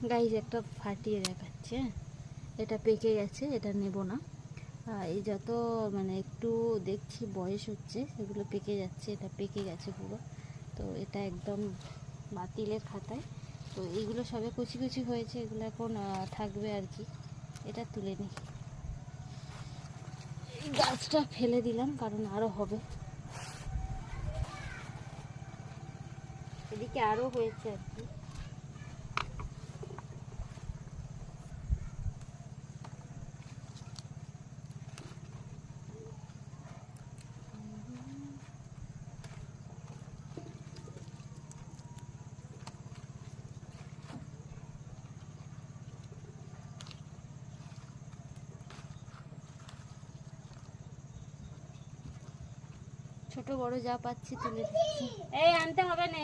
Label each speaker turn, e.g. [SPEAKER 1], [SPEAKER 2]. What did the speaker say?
[SPEAKER 1] Guys একটা ফাটিয়ে দেখাচ্ছে, এটা পেকে গেছে, এটা নেব না। এই যত মানে একটু দেখছি বয়স হচ্ছে সেগুলো পেকে যাচ্ছে, এটা পেকে গেছে পুরো। তো এটা একদম বাতিলের খাতায়। তো এইগুলো সবে কুচি কুচি হয়েছে, এগুলো এখন থাকবে আর কি। এটা তুলে নিই, এই গাছটা ফেলে দিলাম কারণ আরও হবে। এদিকে আরও হয়েছে আর কি। ছোট বড় যা পাচ্ছি তুলে দিচ্ছি। এই আনতে হবে না।